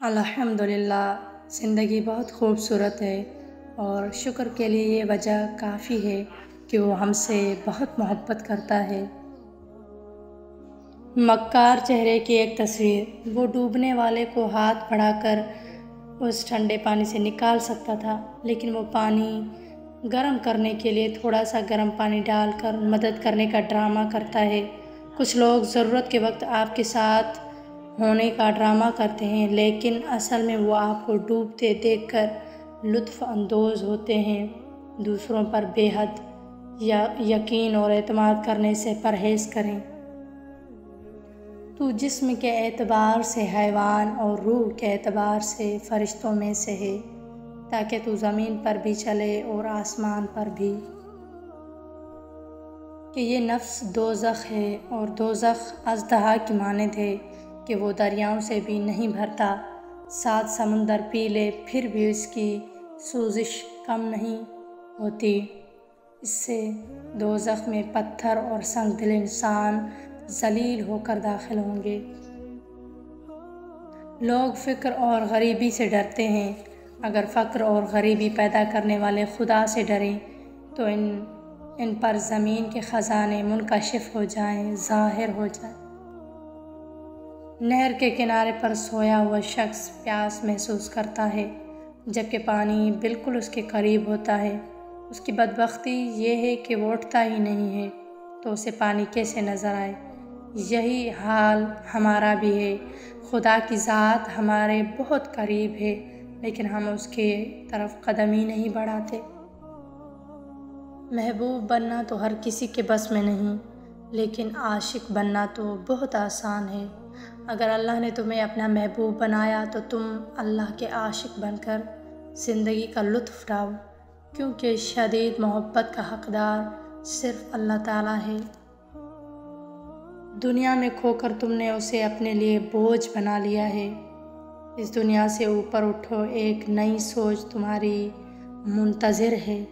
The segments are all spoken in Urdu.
الحمدللہ زندگی بہت خوبصورت ہے اور شکر کے لیے یہ وجہ کافی ہے کہ وہ ہم سے بہت محبت کرتا ہے۔ مکار چہرے کی ایک تصویر۔ وہ ڈوبنے والے کو ہاتھ بڑھا کر اس ٹھنڈے پانی سے نکال سکتا تھا، لیکن وہ پانی گرم کرنے کے لیے تھوڑا سا گرم پانی ڈال کر مدد کرنے کا ڈرامہ کرتا ہے۔ کچھ لوگ ضرورت کے وقت آپ کے ساتھ ہونے کا ڈرامہ کرتے ہیں، لیکن اصل میں وہ آپ کو ڈوبتے دیکھ کر لطف اندوز ہوتے ہیں۔ دوسروں پر بے حد یقین اور اعتماد کرنے سے پرہیز کریں۔ تو جسم کے اعتبار سے حیوان اور روح کے اعتبار سے فرشتوں میں سے ہے، تاکہ تو زمین پر بھی چلے اور آسمان پر بھی۔ کہ یہ نفس دوزخ ہے، اور دوزخ اژدہا کی مانند ہے کہ وہ دریاؤں سے بھی نہیں بھرتا، 7 سمندر پی لے پھر بھی اس کی سوزش کم نہیں ہوتی۔ اس سے دوزخ میں پتھر اور سنگ دل انسان ذلیل ہو کر داخل ہوں گے۔ لوگ فقر اور غریبی سے ڈرتے ہیں۔ اگر فقر اور غریبی پیدا کرنے والے خدا سے ڈریں تو ان پر زمین کے خزانے منکشف ہو جائیں، ظاہر ہو جائیں۔ نہر کے کنارے پر سویا ہوا شخص پیاس محسوس کرتا ہے، جبکہ پانی بالکل اس کے قریب ہوتا ہے۔ اس کی بدبختی یہ ہے کہ وہ اٹھتا ہی نہیں ہے، تو اسے پانی کیسے نظر آئے؟ یہی حال ہمارا بھی ہے۔ خدا کی ذات ہمارے بہت قریب ہے، لیکن ہم اس کے طرف قدم ہی نہیں بڑھاتے۔ محبوب بننا تو ہر کسی کے بس میں نہیں، لیکن عاشق بننا تو بہت آسان ہے۔ اگر اللہ نے تمہیں اپنا محبوب بنایا تو تم اللہ کے عاشق بن کر زندگی کا لطف اٹھاؤ، کیونکہ شدید محبت کا حقدار صرف اللہ تعالیٰ ہے۔ دنیا میں کھو کر تم نے اسے اپنے لیے بوجھ بنا لیا ہے۔ اس دنیا سے اوپر اٹھو، ایک نئی سوچ تمہاری منتظر ہے۔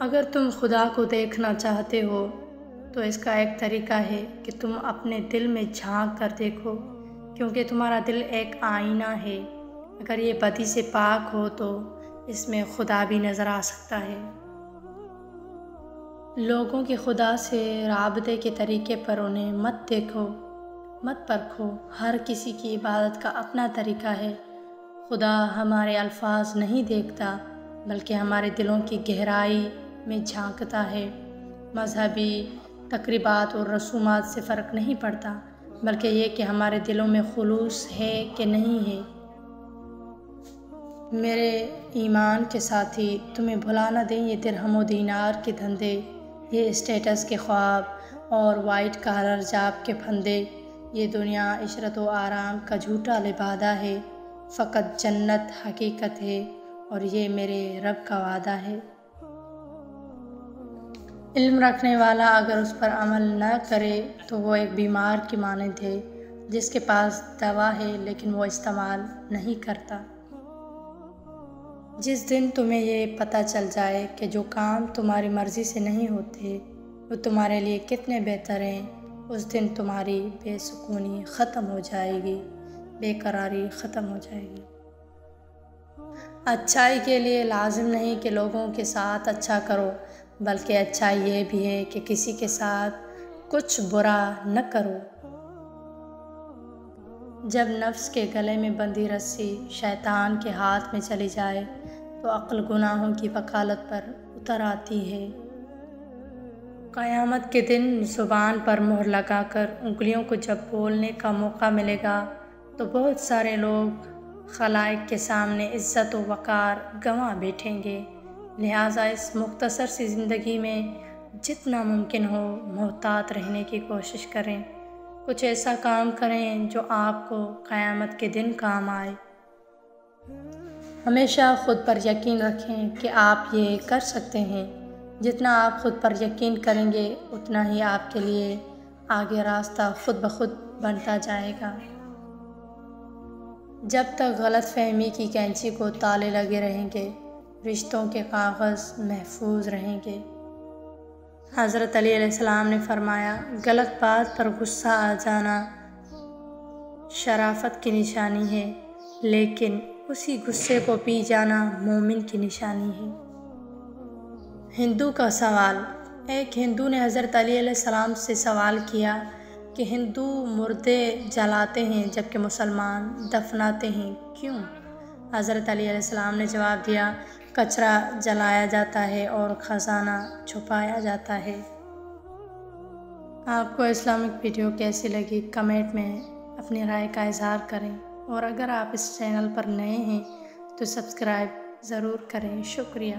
اگر تم خدا کو دیکھنا چاہتے ہو تو اس کا ایک طریقہ ہے کہ تم اپنے دل میں جھانک کر دیکھو، کیونکہ تمہارا دل ایک آئینہ ہے۔ اگر یہ بدی سے پاک ہو تو اس میں خدا بھی نظر آ سکتا ہے۔ لوگوں کے خدا سے رابطے کے طریقے پر انہیں مت دیکھو، مت پرکھو۔ ہر کسی کی عبادت کا اپنا طریقہ ہے۔ خدا ہمارے الفاظ نہیں دیکھتا، بلکہ ہمارے دلوں کی گہرائی میں جھانکتا ہے۔ مذہبی تقریبات اور رسومات سے فرق نہیں پڑتا، بلکہ یہ کہ ہمارے دلوں میں خلوص ہے کہ نہیں ہے۔ میرے ایمان کے ساتھی، تمہیں بھلا نہ دیں یہ درہم و دینار کے دھندے، یہ اسٹیٹس کے خواب اور وائٹ کالر جاب کے پھندے۔ یہ دنیا عشرت و آرام کا جھوٹا لبادہ ہے، فقط جنت حقیقت ہے، اور یہ میرے رب کا وعدہ ہے۔ علم رکھنے والا اگر اس پر عمل نہ کرے تو وہ ایک بیمار کی مانند ہے جس کے پاس دوا ہے لیکن وہ استعمال نہیں کرتا۔ جس دن تمہیں یہ پتہ چل جائے کہ جو کام تمہاری مرضی سے نہیں ہوتے وہ تمہارے لیے کتنے بہتر ہیں، اس دن تمہاری بے سکونی ختم ہو جائے گی، بے قراری ختم ہو جائے گی۔ اچھائی کے لیے لازم نہیں کہ لوگوں کے ساتھ اچھا کرو، بلکہ اچھائی یہ بھی ہے کہ کسی کے ساتھ کچھ برا نہ کرو۔ جب نفس کے گلے میں بندھی رسی شیطان کے ہاتھ میں چلی جائے تو عقل گناہوں کی وکالت پر اتر آتی ہے۔ قیامت کے دن زبان پر مہر لگا کر انگلیوں کو جب بولنے کا موقع ملے گا تو بہت سارے لوگ خلائق کے سامنے عزت و وقار گنوا بیٹھیں گے۔ لہٰذا اس مختصر سی زندگی میں جتنا ممکن ہو محتاط رہنے کی کوشش کریں، کچھ ایسا کام کریں جو آپ کو قیامت کے دن کام آئے۔ ہمیشہ خود پر یقین رکھیں کہ آپ یہ کر سکتے ہیں۔ جتنا آپ خود پر یقین کریں گے اتنا ہی آپ کے لیے آگے راستہ خود بخود بنتا جائے گا۔ جب تک غلط فہمی کی کینچی کو تالے لگے رہیں گے، رشتوں کے کاغذ محفوظ رہیں گے۔ حضرت علی علیہ السلام نے فرمایا، غلط بات پر غصہ آ جانا شرافت کی نشانی ہے، لیکن اسی غصے کو پی جانا مومن کی نشانی ہے۔ ہندو کا سوال۔ ایک ہندو نے حضرت علی علیہ السلام سے سوال کیا کہ ہندو مردے جلاتے ہیں جبکہ مسلمان دفناتے ہیں، کیوں؟ حضرت علی علیہ السلام نے جواب دیا، کچرا جلایا جاتا ہے اور خزانہ چھپایا جاتا ہے۔ آپ کو اسلامک ویڈیو کیسی لگی کمنٹ میں اپنی رائے کا اظہار کریں، اور اگر آپ اس چینل پر نئے ہیں تو سبسکرائب ضرور کریں۔ شکریہ۔